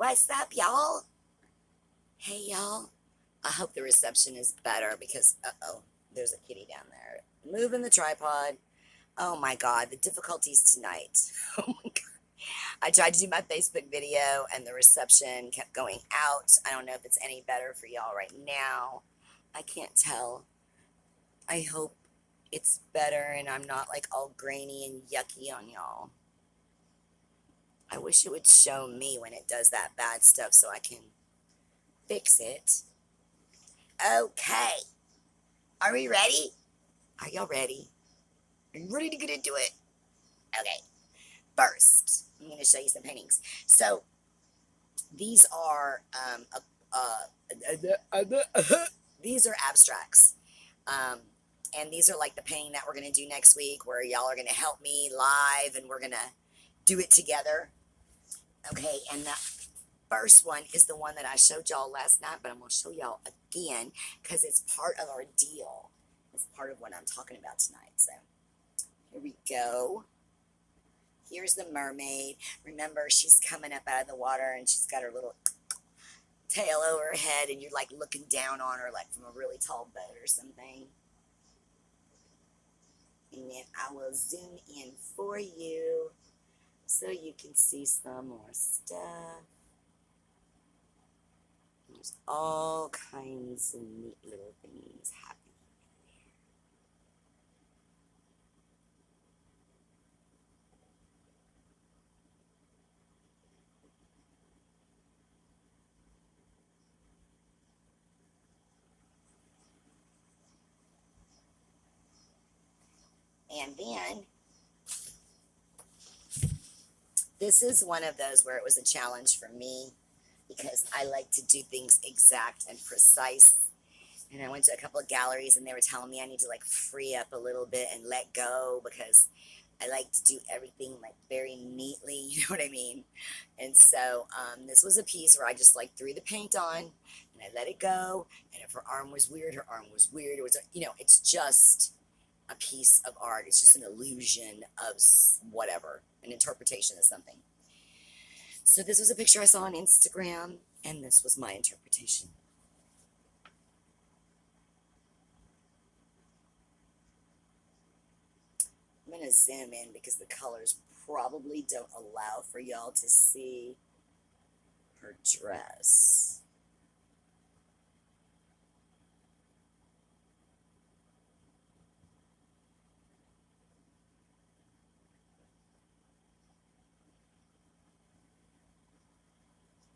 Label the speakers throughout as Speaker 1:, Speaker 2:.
Speaker 1: What's up, y'all? Hey, y'all. I hope the reception is better because, uh-oh, there's a kitty down there. Moving the tripod. Oh my God, the difficulties tonight. Oh my God. I tried to do my Facebook video and the reception kept going out. I don't know if it's any better for y'all right now. I can't tell. I hope it's better and I'm not like all grainy and yucky on y'all. I wish it would show me when it does that bad stuff so I can fix it. Okay. Are we ready? Are y'all ready? Are you ready to get into it? Okay. First, I'm going to show you some paintings. So these are these are abstracts, and these are like the painting that we're going to do next week, where y'all are going to help me live, and we're going to do it together. Okay, and the first one is the one that I showed y'all last night, but I'm going to show y'all again because it's part of our deal. It's part of what I'm talking about tonight. So here we go. Here's the mermaid. Remember, she's coming up out of the water and she's got her little tail over her head, and you're like looking down on her like from a really tall boat or something. And then I will zoom in for you so you can see some more stuff. There's all kinds of neat little things happening. And then this is one of those where it was a challenge for me because I like to do things exact and precise. And I went to a couple of galleries and they were telling me I need to like free up a little bit and let go because I like to do everything like very neatly, you know what I mean? And so this was a piece where I just like threw the paint on and I let it go. And if her arm was weird, her arm was weird. It was, it's just a piece of art. It's just an illusion of whatever, an interpretation of something. So this was a picture I saw on Instagram, and this was my interpretation. I'm going to zoom in because the colors probably don't allow for y'all to see her dress.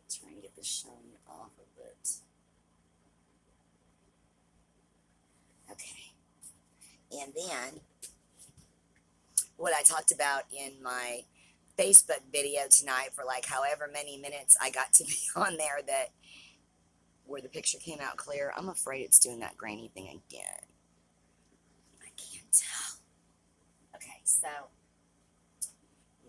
Speaker 1: Try and get the shine off of it. Okay. And then what I talked about in my Facebook video tonight for like however many minutes I got to be on there, that where the picture came out clear. I'm afraid it's doing that grainy thing again. I can't tell. Okay, so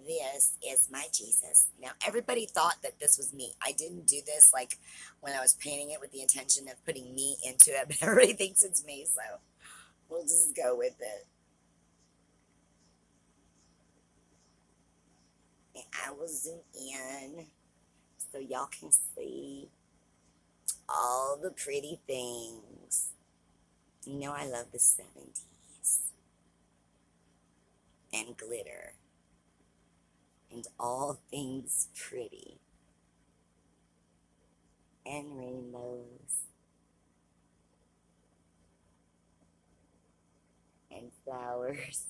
Speaker 1: this is my Jesus. Now, everybody thought that this was me. I didn't do this like when I was painting it with the intention of putting me into it, but everybody thinks it's me, so we'll just go with it. And I will zoom in so y'all can see all the pretty things. You know I love the 70s. And glitter. And all things pretty. And rainbows. And flowers.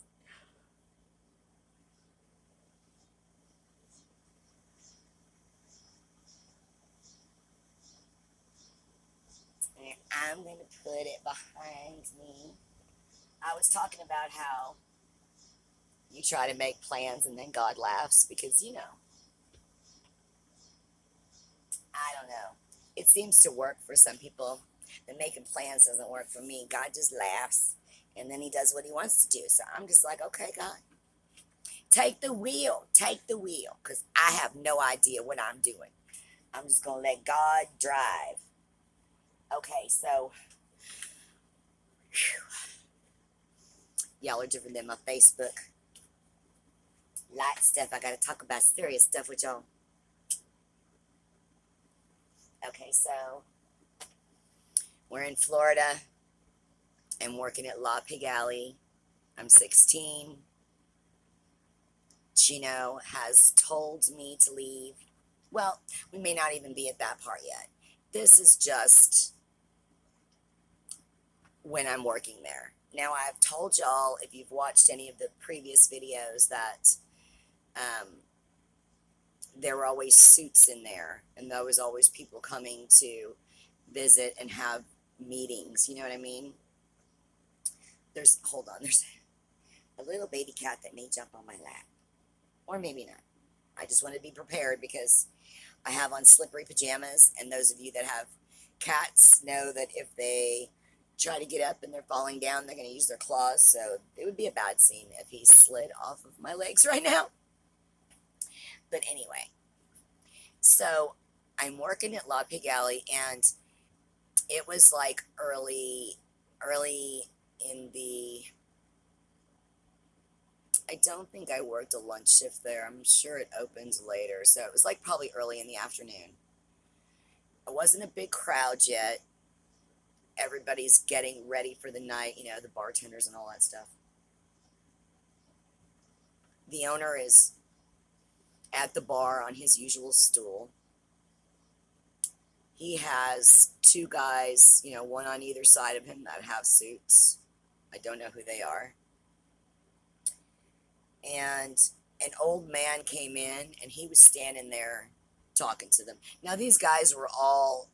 Speaker 1: And I'm going to put it behind me. I was talking about how you try to make plans and then God laughs because, I don't know. It seems to work for some people. The making plans doesn't work for me. God just laughs and then he does what he wants to do. So I'm just like, okay, God, take the wheel. Take the wheel because I have no idea what I'm doing. I'm just going to let God drive. Okay, so y'all are different than my Facebook light stuff. I got to talk about serious stuff with y'all. Okay, so we're in Florida. I'm working at La Pig Alley. I'm 16. Chino has told me to leave. Well, we may not even be at that part yet. This is just when I'm working there. Now, I've told y'all, if you've watched any of the previous videos, that um, there were always suits in there, and there was always people coming to visit and have meetings. You know what I mean? Hold on, there's a little baby cat that may jump on my lap, or maybe not. I just want to be prepared because I have on slippery pajamas, and those of you that have cats know that if they try to get up and they're falling down, they're going to use their claws. So it would be a bad scene if he slid off of my legs right now. But anyway, so I'm working at La Pig Alley, and it was like early in the, I don't think I worked a lunch shift there. I'm sure it opened later. So it was like probably early in the afternoon. It wasn't a big crowd yet. Everybody's getting ready for the night, you know, the bartenders and all that stuff. The owner is at the bar on his usual stool. He has two guys, you know, one on either side of him that have suits. I don't know who they are. And an old man came in, and he was standing there talking to them. Now, these guys were all,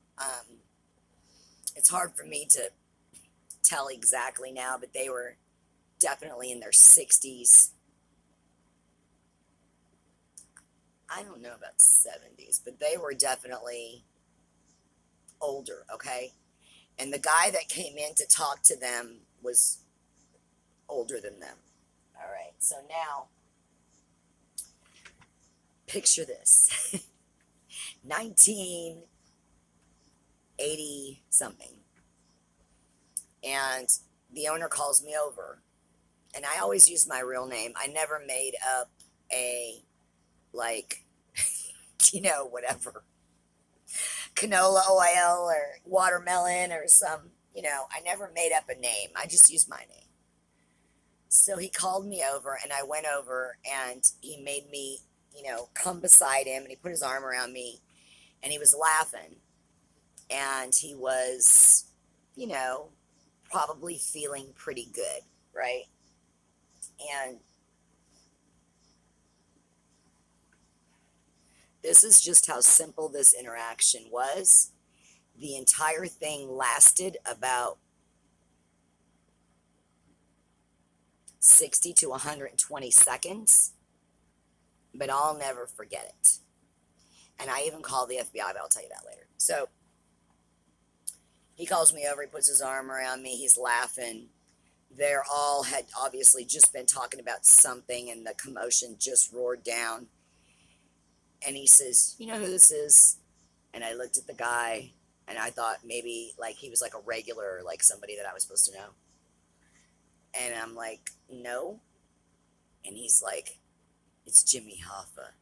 Speaker 1: it's hard for me to tell exactly now, but they were definitely in their 60s. I don't know about 70s, but they were definitely older, okay? And the guy that came in to talk to them was older than them. All right, so now, picture this. 1980 something. And the owner calls me over. And I always use my real name. I never made up a, like, you know, whatever, canola oil or watermelon or some, you know, I never made up a name. I just used my name. So he called me over, and I went over, and he made me, you know, come beside him, and he put his arm around me, and he was laughing, and he was, you know, probably feeling pretty good, right? And this is just how simple this interaction was. The entire thing lasted about 60 to 120 seconds, but I'll never forget it. And I even called the FBI, but I'll tell you that later. So he calls me over, he puts his arm around me, he's laughing. They're all had obviously just been talking about something, and the commotion just roared down. And he says, "You know who this is?" And I looked at the guy, and I thought maybe like he was like a regular, like somebody that I was supposed to know. And I'm like, "No." And he's like, "It's Jimmy Hoffa."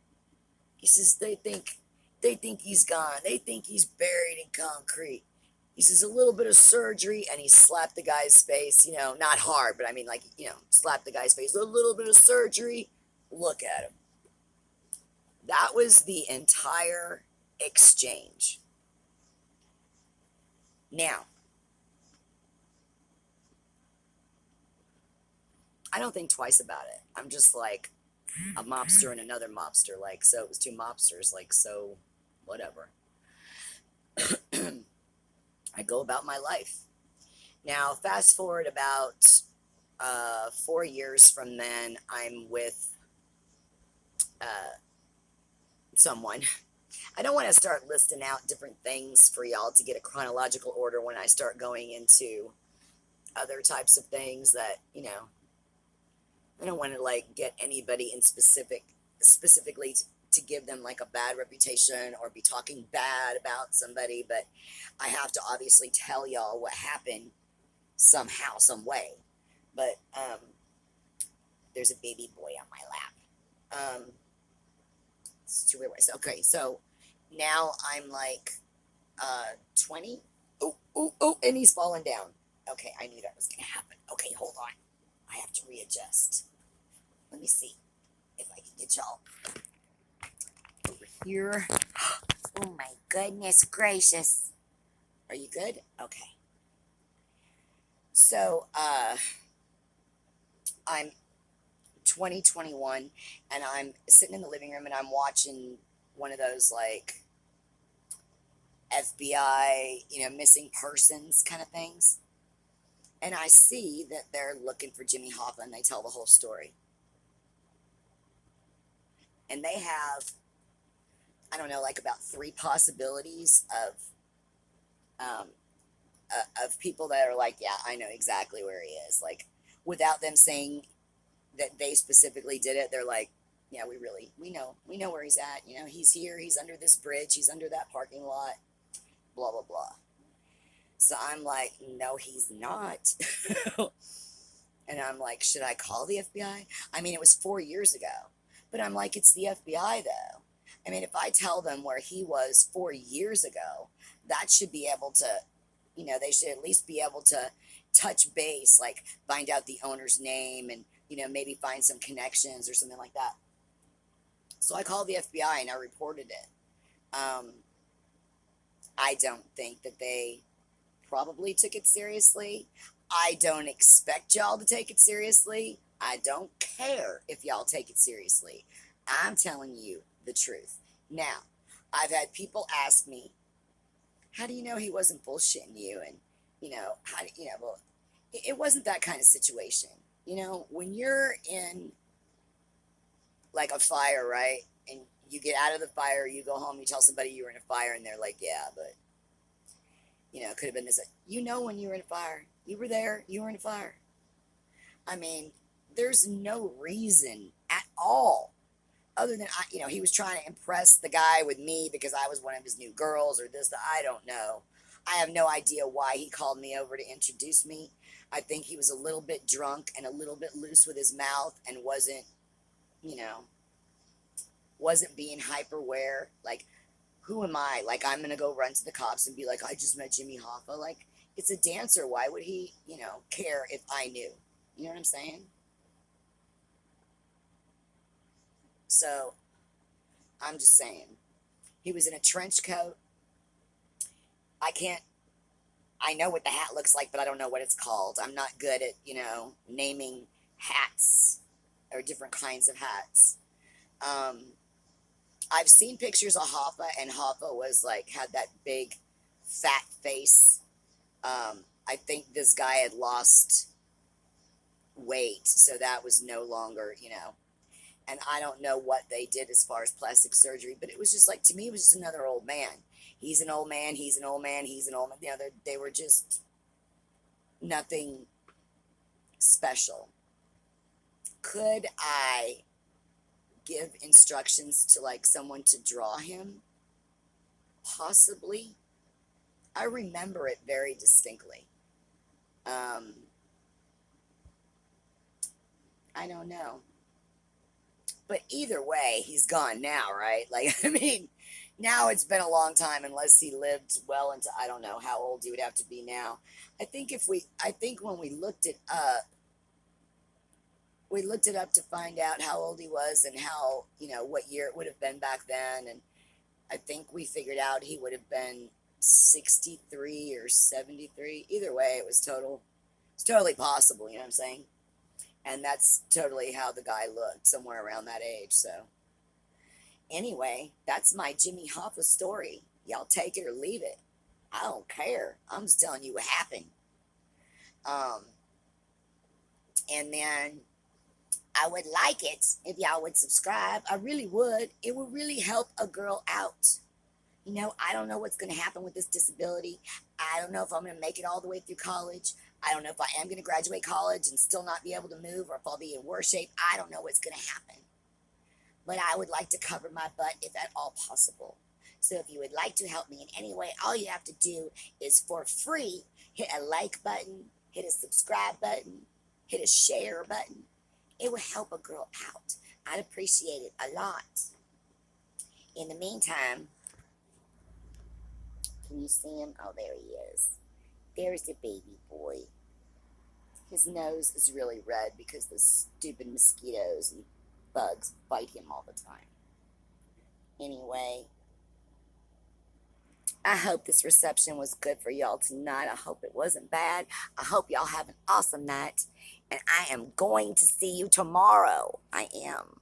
Speaker 1: He says, they think he's gone. They think he's buried in concrete. He says, a little bit of surgery, and he slapped the guy's face, you know, not hard, but I mean, like, you know, slapped the guy's face. A little bit of surgery. Look at him. That was the entire exchange. Now, I don't think twice about it. I'm just like a mobster and another mobster. Like, so it was two mobsters. Like, so whatever. I go about my life. Now, fast forward about 4 years from then, I'm with someone. I don't want to start listing out different things for y'all to get a chronological order when I start going into other types of things that, you know, I don't want to like get anybody in specifically to give them like a bad reputation or be talking bad about somebody, but I have to obviously tell y'all what happened somehow, some way. But there's a baby boy on my lap. It's two weird ways. Okay, so now I'm like 20. Oh, oh, oh, and he's falling down. Okay, I knew that was going to happen. Okay, hold on. I have to readjust. Let me see if I can get y'all over here. Oh my goodness gracious. Are you good? Okay. So, I'm 2021 and I'm sitting in the living room and I'm watching one of those like FBI, missing persons kind of things. And I see that they're looking for Jimmy Hoffa and they tell the whole story. And they have, I don't know, like about 3 possibilities um, of people that are like, yeah, I know exactly where he is. Like, without them saying that they specifically did it, they're like, yeah, we know where he's at. He's here, he's under this bridge, he's under that parking lot, blah, blah, blah. So I'm like, no, he's not. And I'm like, should I call the FBI? I mean, it was 4 years ago, but I'm like, it's the FBI though. I mean, if I tell them where he was 4 years ago, that should be able to, they should at least be able to touch base, like find out the owner's name and, maybe find some connections or something like that. So I called the FBI and I reported it. I don't think that they probably took it seriously. I don't expect y'all to take it seriously. I don't care if y'all take it seriously. I'm telling you the truth. Now, I've had people ask me, how do you know he wasn't bullshitting you? And, well, it wasn't that kind of situation. When you're in like a fire, right? And you get out of the fire, you go home, you tell somebody you were in a fire, and they're like, yeah, but it could have been this. When you were in a fire, you were there, you were in a fire. I mean, there's no reason at all other than, he was trying to impress the guy with me because I was one of his new girls or this, I don't know. I have no idea why he called me over to introduce me. I think he was a little bit drunk and a little bit loose with his mouth and you know, wasn't being hyper aware. Like, who am I? Like, I'm gonna go run to the cops and be like, I just met Jimmy Hoffa. Like, it's a dancer. Why would he, care if I knew? You know what I'm saying? So I'm just saying. He was in a trench coat. I can't, I know what the hat looks like, but I don't know what it's called. I'm not good at, naming hats or different kinds of hats. Um, I've seen pictures of Hoffa, and Hoffa was like, had that big fat face. I think this guy had lost weight, so that was no longer, and I don't know what they did as far as plastic surgery, but it was just like, to me, it was just another old man. He's an old man, he's an old man, he's an old man. They were just nothing special. Could I give instructions to like someone to draw him? Possibly. I remember it very distinctly. I don't know. But either way, he's gone now, right? Like, I mean, now it's been a long time, unless he lived well into, I don't know how old he would have to be now. I think when we looked it up to find out how old he was and how, what year it would have been back then. And I think we figured out he would have been 63 or 73. Either way, it's totally possible, you know what I'm saying? And that's totally how the guy looked, somewhere around that age. So anyway, that's my Jimmy Hoffa story. Y'all take it or leave it. I don't care. I'm just telling you what happened. Um, and then I would like it if y'all would subscribe. I really would. It would really help a girl out. I don't know what's going to happen with this disability. I don't know if I'm going to make it all the way through college. I don't know if I am going to graduate college and still not be able to move, or if I'll be in worse shape. I don't know what's going to happen. But I would like to cover my butt if at all possible. So if you would like to help me in any way, all you have to do is, for free, hit a like button, hit a subscribe button, hit a share button. It would help a girl out. I'd appreciate it a lot. In the meantime, Can you see him? Oh, there he is. There's the baby boy. His nose is really red because the stupid mosquitoes and bugs bite him all the time. Anyway, I hope this reception was good for y'all tonight. I hope it wasn't bad. I hope y'all have an awesome night. And I am going to see you tomorrow. I am.